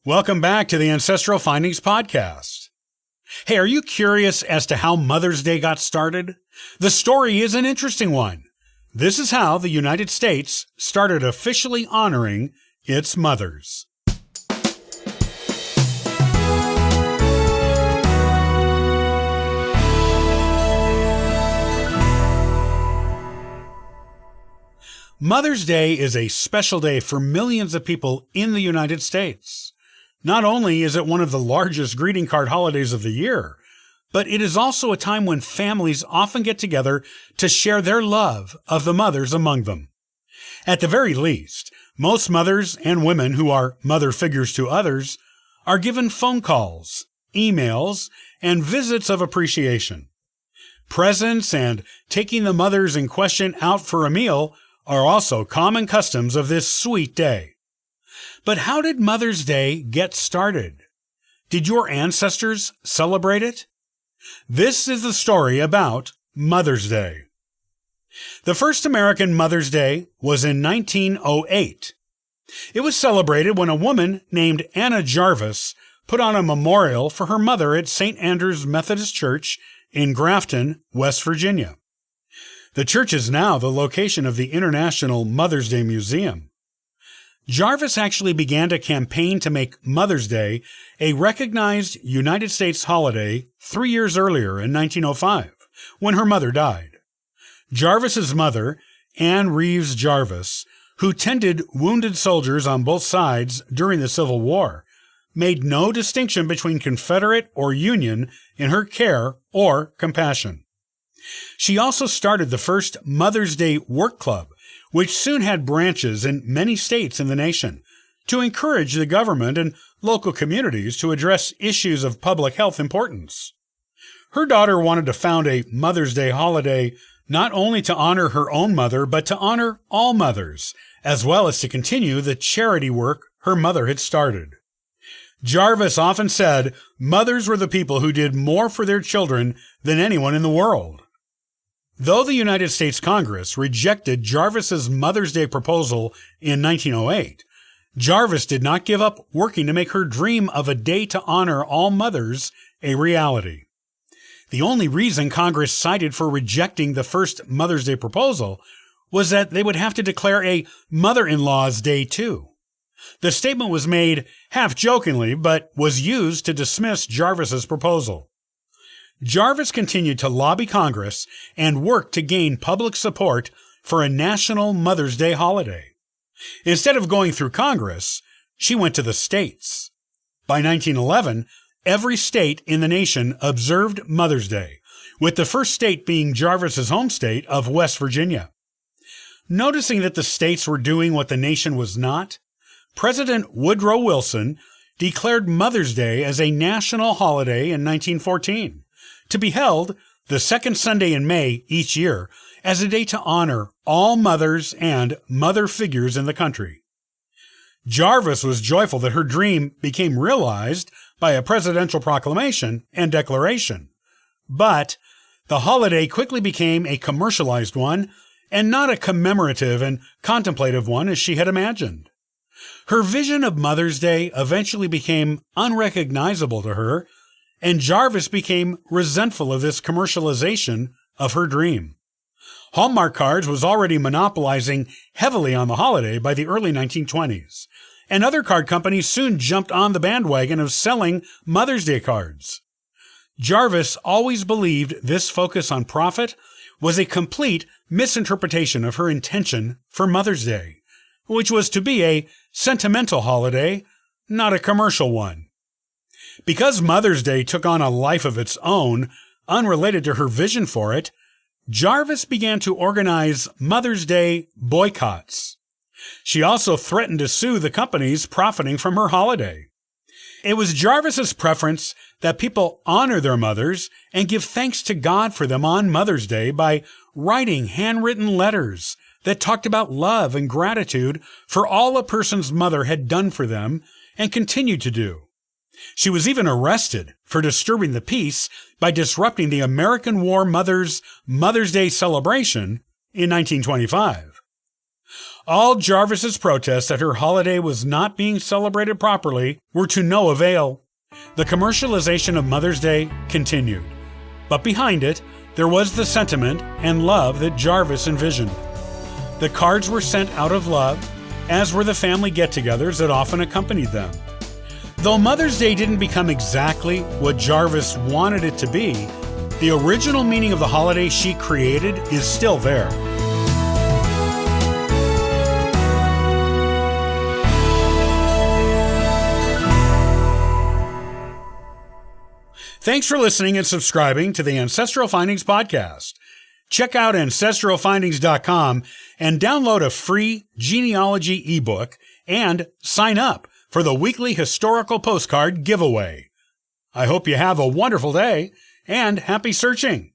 Welcome back to the Ancestral Findings Podcast. Hey, are you curious as to how Mother's Day got started? The story is an interesting one. This is how the United States started officially honoring its mothers. Mother's Day is a special day for millions of people in the United States. Not only is it one of the largest greeting card holidays of the year, but it is also a time when families often get together to share their love of the mothers among them. At the very least, most mothers and women who are mother figures to others are given phone calls, emails, and visits of appreciation. Presents and taking the mothers in question out for a meal are also common customs of this sweet day. But how did Mother's Day get started? Did your ancestors celebrate it? This is the story about Mother's Day. The first American Mother's Day was in 1908. It was celebrated when a woman named Anna Jarvis put on a memorial for her mother at St. Andrew's Methodist Church in Grafton, West Virginia. The church is now the location of the International Mother's Day Museum. Jarvis actually began a campaign to make Mother's Day a recognized United States holiday 3 years earlier in 1905, when her mother died. Jarvis's mother, Anne Reeves Jarvis, who tended wounded soldiers on both sides during the Civil War, made no distinction between Confederate or Union in her care or compassion. She also started the first Mother's Day Work Club, which soon had branches in many states in the nation, to encourage the government and local communities to address issues of public health importance. Her daughter wanted to found a Mother's Day holiday not only to honor her own mother, but to honor all mothers, as well as to continue the charity work her mother had started. Jarvis often said mothers were the people who did more for their children than anyone in the world. Though the United States Congress rejected Jarvis's Mother's Day proposal in 1908, Jarvis did not give up working to make her dream of a day to honor all mothers a reality. The only reason Congress cited for rejecting the first Mother's Day proposal was that they would have to declare a Mother-in-Law's Day too. The statement was made half-jokingly, but was used to dismiss Jarvis's proposal. Jarvis continued to lobby Congress and work to gain public support for a national Mother's Day holiday. Instead of going through Congress, she went to the states. By 1911, every state in the nation observed Mother's Day, with the first state being Jarvis's home state of West Virginia. Noticing that the states were doing what the nation was not, President Woodrow Wilson declared Mother's Day as a national holiday in 1914. To be held the second Sunday in May each year as a day to honor all mothers and mother figures in the country. Jarvis was joyful that her dream became realized by a presidential proclamation and declaration. But the holiday quickly became a commercialized one and not a commemorative and contemplative one as she had imagined. Her vision of Mother's Day eventually became unrecognizable to her, and Jarvis became resentful of this commercialization of her dream. Hallmark cards was already monopolizing heavily on the holiday by the early 1920s, and other card companies soon jumped on the bandwagon of selling Mother's Day cards. Jarvis always believed this focus on profit was a complete misinterpretation of her intention for Mother's Day, which was to be a sentimental holiday, not a commercial one. Because Mother's Day took on a life of its own, unrelated to her vision for it, Jarvis began to organize Mother's Day boycotts. She also threatened to sue the companies profiting from her holiday. It was Jarvis's preference that people honor their mothers and give thanks to God for them on Mother's Day by writing handwritten letters that talked about love and gratitude for all a person's mother had done for them and continued to do. She was even arrested for disturbing the peace by disrupting the American War Mothers' Mother's Day celebration in 1925. All Jarvis's protests that her holiday was not being celebrated properly were to no avail. The commercialization of Mother's Day continued, but behind it, there was the sentiment and love that Jarvis envisioned. The cards were sent out of love, as were the family get-togethers that often accompanied them. Though Mother's Day didn't become exactly what Jarvis wanted it to be, the original meaning of the holiday she created is still there. Thanks for listening and subscribing to the Ancestral Findings podcast. Check out ancestralfindings.com and download a free genealogy ebook and sign up for the weekly historical postcard giveaway. I hope you have a wonderful day and happy searching.